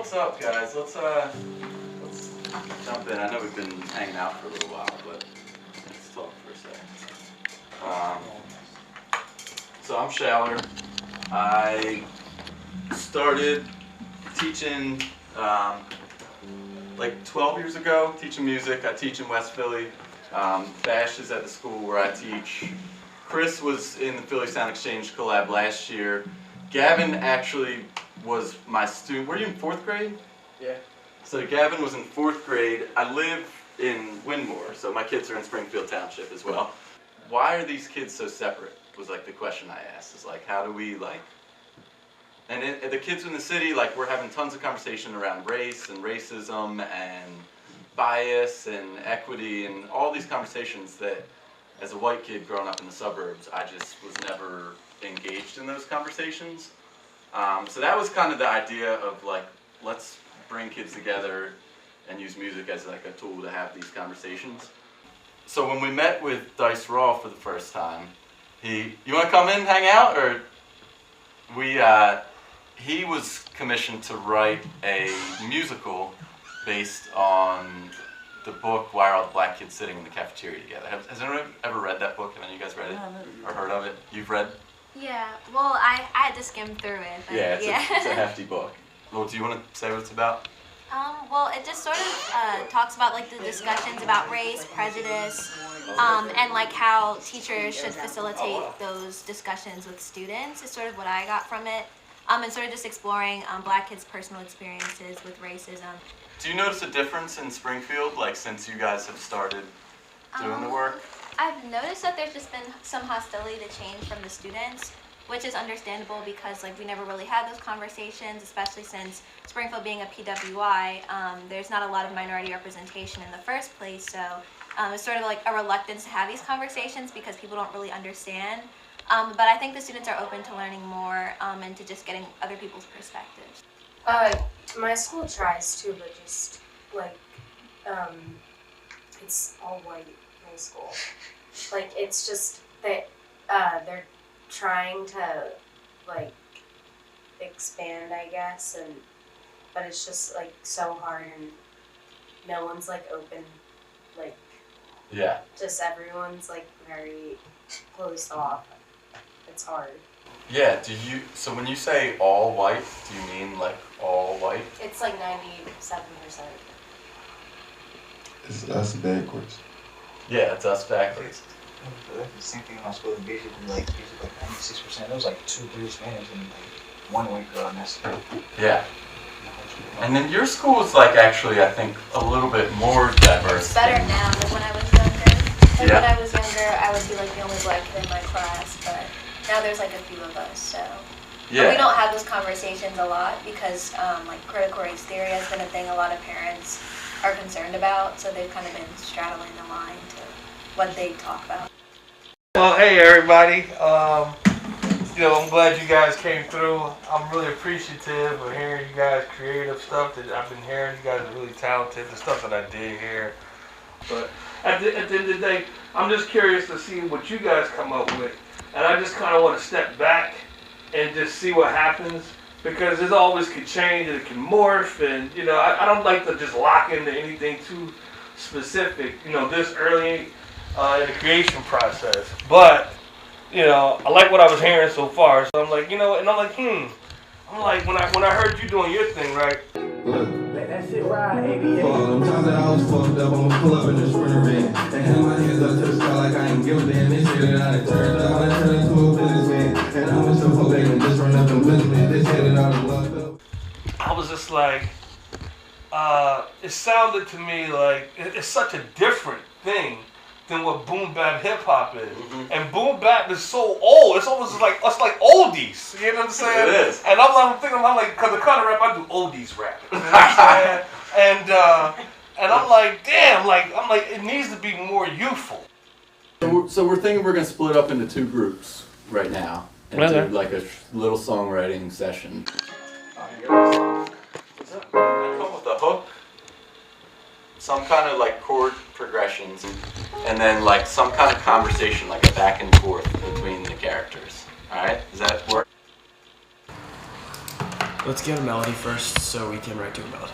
what's up, guys? Let's jump in. I know we've been hanging out for a little while, but let's talk for a second. So I'm Shaler. I started teaching like 12 years ago, teaching music. I teach in West Philly. Bash is at the school where I teach. Chris was in the Philly Sound Exchange collab last year. Gavin actually was my student. Were you in 4th grade? Yeah. So Gavin was in 4th grade. I live in Windmore, so my kids are in Springfield Township as well. Why are these kids so separate was like the question I asked. Is like, how do we like, and the kids in the city, like we're having tons of conversation around race and racism and bias and equity and all these conversations that as a white kid growing up in the suburbs, I just was never engaged in those conversations. So that was kind of the idea of like, let's bring kids together and use music as like a tool to have these conversations. So when we met with Dice Raw for the first time, you want to come in, hang out, or he was commissioned to write a musical based on the book Why Are All the Black Kids Sitting in the Cafeteria Together. Has anyone ever read that book? Have any of you guys read it or heard of it? You've read? Yeah, well, I had to skim through it. But yeah, it's a hefty book. Well, do you want to say what it's about? Well, it just sort of talks about like the discussions about race, prejudice, and like how teachers should facilitate those discussions with students is sort of what I got from it. And sort of just exploring Black kids' personal experiences with racism. Do you notice a difference in Springfield, like since you guys have started doing the work? I've noticed that there's just been some hostility to change from the students, which is understandable because like we never really had those conversations, especially since Springfield being a PWI, there's not a lot of minority representation in the first place, so it's sort of like a reluctance to have these conversations because people don't really understand. But I think the students are open to learning more and to just getting other people's perspectives. My school tries to, but just like, it's all white high school. Like, it's just that they're trying to like expand, I guess, but it's just like so hard and no one's like open, like, yeah, just everyone's like very closed off. It's hard. Yeah, so when you say all white, do you mean like all white? It's like 97%. It's us backwards. Yeah, it's us backwards. The same thing in my school. Basically, like 96%. It was like 2-3 Spanish and like 1 white girl, and that's it. Yeah. And then your school is like actually, I think, a little bit more diverse. It's better now than when I was younger. Like Yeah. when I was younger, I would be like the only black kid in my class, but now there's like a few of us, so. Yeah. But we don't have those conversations a lot because like critical race theory has been a thing a lot of parents are concerned about, so they've kind of been straddling the line to what they talk about. Well, hey everybody. I'm glad you guys came through. I'm really appreciative of hearing you guys' creative stuff that I've been hearing. You guys are really talented, the stuff that I did hear. But at the end of the day, I'm just curious to see what you guys come up with. And I just kind of want to step back and just see what happens, because this always could change and it can morph, and I don't like to just lock into anything too specific, this early in the creation process. But I like what I was hearing so far, so I'm like, and I'm like, I'm like, when I heard you doing your thing, right? Look. Let that shit ride, ABA. For all them times that I was fucked up, I'ma pull up in the Sprinter van and hand my hands up to the sky like I ain't guilty. And they say that I done turned up, I turned into a businessman. And I'm a chauffeur, they can just run up and business. They say that I was locked up. I was just like, it sounded to me like it's such a different thing than what boom bap hip hop is. Mm-hmm. And boom bap is so old. It's almost like oldies. You know what I'm saying? It is. And I'm thinking, because the kind of rap I do, oldies rap. You know what I'm saying? And I'm like, damn, it needs to be more youthful. So we're thinking we're gonna split up into 2 groups right now and do like a little songwriting session. Come with a hook, some kind of like chord progressions, and then like some kind of conversation, like a back and forth between the characters. All right, does that work? Let's get a melody first so we can write to a melody.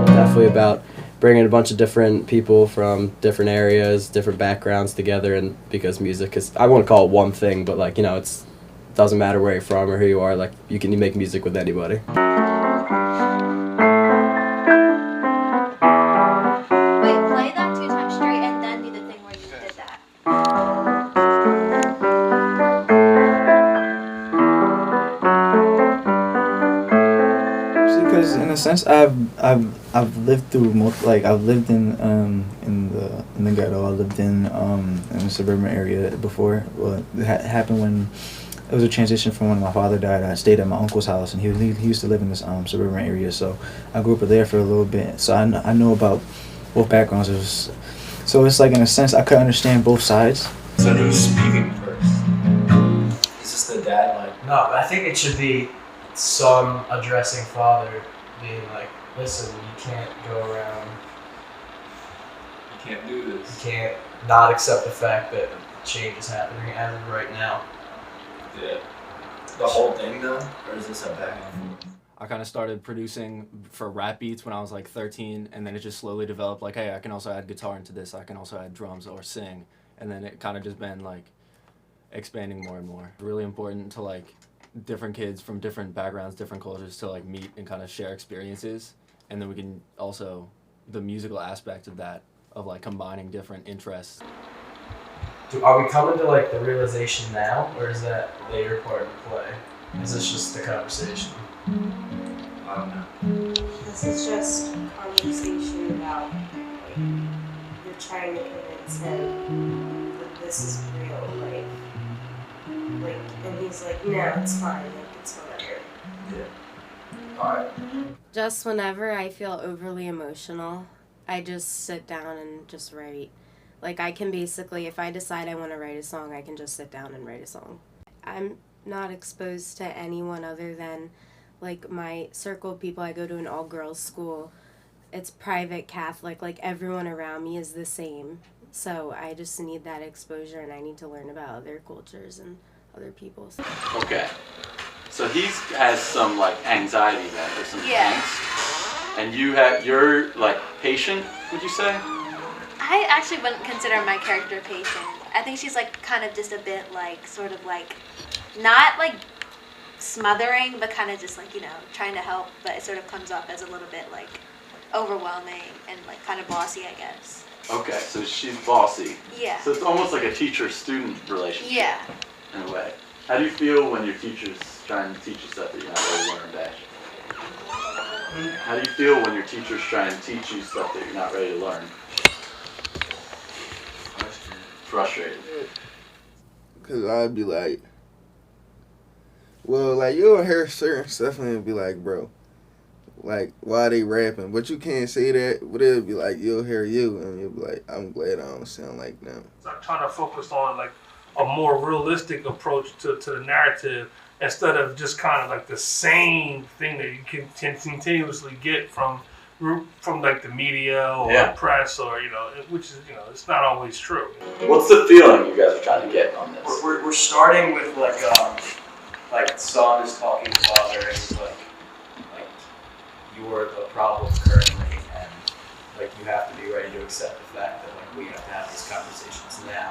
Definitely about bringing a bunch of different people from different areas, different backgrounds together, and because music is, I won't call it one thing, but like, you know, it's doesn't matter where you're from or who you are, like you can make music with anybody. Wait, play that 2 times straight and then do the thing where you did that. Because in a sense, I've lived through I've lived in the ghetto. I lived in a suburban area before. Well, it happened when it was a transition from when my father died. I stayed at my uncle's house, and he used to live in this suburban area. So I grew up there for a little bit. So I know about both backgrounds. So it's like in a sense I could understand both sides. So who's speaking first? Is this the dad like? No, I think it should be son addressing father, being like, listen, you can't go around, You can't do you this. can't not accept the fact that change is happening as of right now. Yeah. The whole thing done, or is this a back and forth? I kind of started producing for rap beats when I was like 13, and then it just slowly developed like, hey, I can also add guitar into this, I can also add drums or sing, and then it kind of just been like expanding more and more. Really important to like different kids from different backgrounds, different cultures to like meet and kind of share experiences, and then we can also, the musical aspect of that, of like combining different interests. Are we coming to like the realization now, or is that later part of the play? Is this just the conversation? I don't know. This is just conversation about, like, you're trying to convince him that this is real, like, and he's like, no, it's fine, like, it's whatever. Yeah. Alright. Just whenever I feel overly emotional, I just sit down and just write. Like, I can basically, if I decide I want to write a song, I can just sit down and write a song. I'm not exposed to anyone other than, like, my circle of people. I go to an all-girls school. It's private Catholic. Like, everyone around me is the same. So I just need that exposure, and I need to learn about other cultures and other people's. Okay. So he has some like anxiety then, or some angst. And you're like patient, would you say? I actually wouldn't consider my character patient. I think she's like kind of just a bit like sort of like not like smothering, but kind of just like, you know, trying to help, but it sort of comes off as a little bit like overwhelming and like kind of bossy, I guess. Okay, so she's bossy. Yeah. So it's almost like a teacher-student relationship. Yeah. In a way. How do you feel when your teacher's trying to teach you stuff that you're not ready to learn back? How do you feel when your teacher's trying to teach you stuff that you're not ready to learn? Frustrated. Cause I'd be like, well, like you'll hear certain stuff and it'll be like, bro, like why they rapping? But you can't say that. But it'll be like you'll hear you and you'll be like, I'm glad I don't sound like them. So I'm trying to focus on like a more realistic approach to the narrative instead of just kind of like the same thing that you can continuously get from like the media or press or, you know, which is, you know, it's not always true. What's the feeling you guys are trying to get on this? We're starting with like son is talking to father and he's like you're the problem currently and like you have to be ready to accept the fact that like we have to have these conversations now.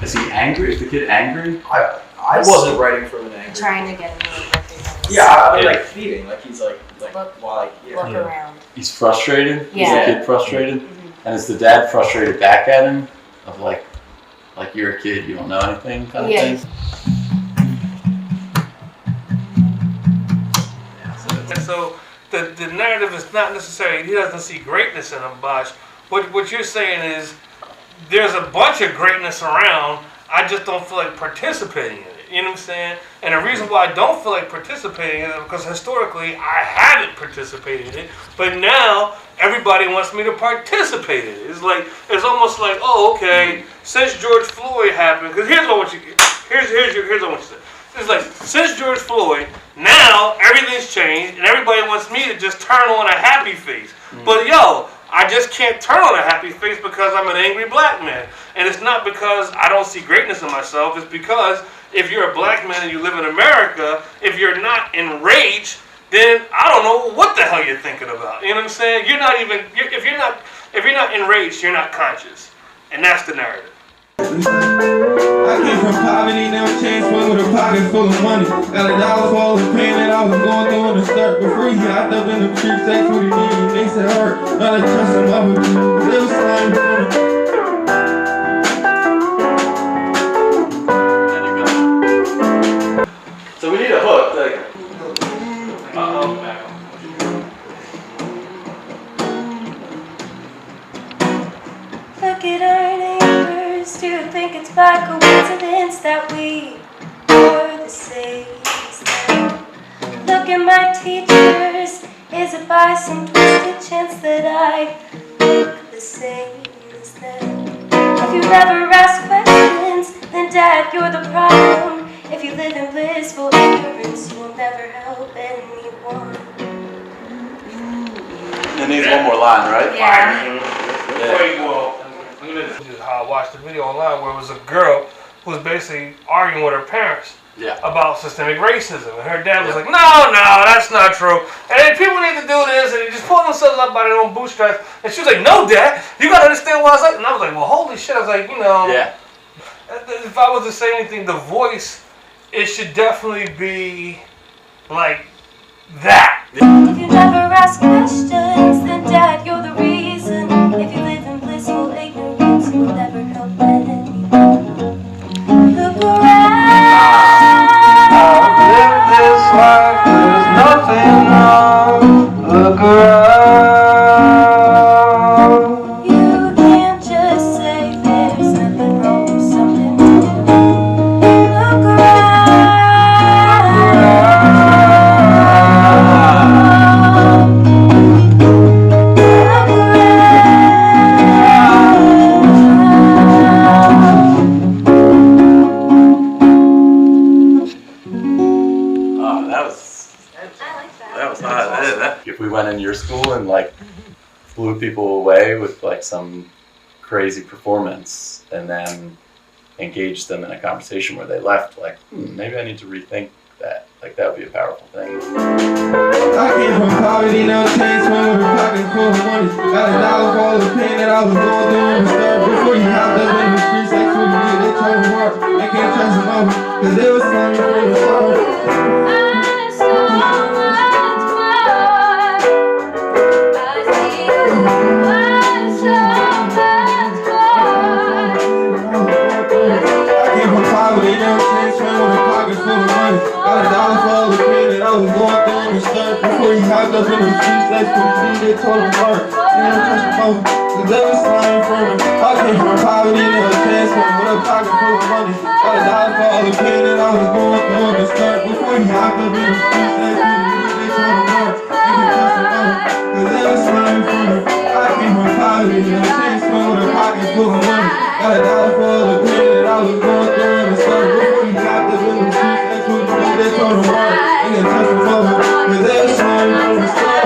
Is he angry? Is the kid angry? I wasn't writing from an anger. Trying to get him to recognize. Yeah, I mean like feeding, like he's like Look yeah. around. He's frustrated? Yeah. Is the kid frustrated? Mm-hmm. And is the dad frustrated back at him? Of like you're a kid, you don't know anything kind of thing? And so the narrative is not necessarily, he doesn't see greatness in him, Bosh. What you're saying is, there's a bunch of greatness around, I just don't feel like participating in it. You know what I'm saying? And the reason why I don't feel like participating in it is because historically I haven't participated in it, but now everybody wants me to participate in it. It's almost like, oh, okay, since George Floyd happened, because here's what I want you to say. It's like, since George Floyd, now everything's changed and everybody wants me to just turn on a happy face. But yo, I just can't turn on a happy face because I'm an angry black man. And it's not because I don't see greatness in myself. It's because if you're a black man and you live in America, if you're not enraged, then I don't know what the hell you're thinking about. You know what I'm saying? You're not even, if you're not enraged, you're not conscious. And that's the narrative. I came from poverty, never chance one with a pocket full of money. Got $1 for all the pain that I was going through in the start. Before he hopped up in the streets, that's what he needed. They said hurt, not a trust him up with you. Little slime. So we need a hook, like. Look at our neighbors. Do you think it's by coincidence that we are the same as them? Look at my teachers. Is it by some twisted chance that I look the same as them? If you never ask questions, then Dad, you're the problem. If you live in blissful ignorance, you'll never help anyone. It needs one more line, right? Before you go, this is how I watched the video online where it was a girl who was basically arguing with her parents about systemic racism. And her dad was like, no, that's not true. And then people need to do this, and they just pull themselves up by their own bootstraps. And she was like, no, Dad, you gotta understand what I was like. And I was like, well, holy shit. I was like, if I was to say anything, the voice, it should definitely be like that. If you never ask questions, then Dad, you're the reason. If you live in blissful ignorance, you'll never help anyone. Look around. I've lived this life, there's nothing wrong. Look around. You can't just say there's nothing wrong with something wrong. Look around. If we went in your school and like blew people away with like some crazy performance and then engaged them in a conversation where they left like, maybe I need to rethink that. Like that would be a powerful thing. I came from poverty, no chance, one with a pocket full of money. Got $1 for all the pain that I was going through in the start. Before you hopped up in the streets, that's what you did. They told him what, they can't trust him over, cause they was slimy from the start. Before he hopped up in the streets, that's what he did. They told him hard, they don't trust him over, cause they was slime from him. I came from poverty, no chance, with a pocket full of money. Got $1 for all the pain that I was going through in the start. Before he hopped up in the streets, that's what he did. They told him hard, they can trust him over, cause they was slime from him. I came from poverty, no chance, with a pocket full of money. Got $1 for all the pain that I was going through in the start. Before he hopped up in the streets, that's what he did. They told him hard, they can trust him over, cause they was slime from the start.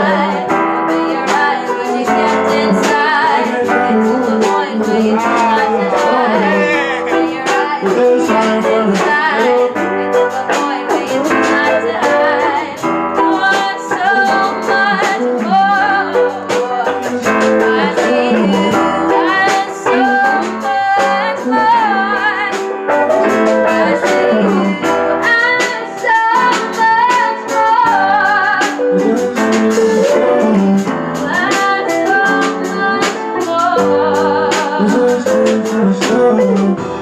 From the start.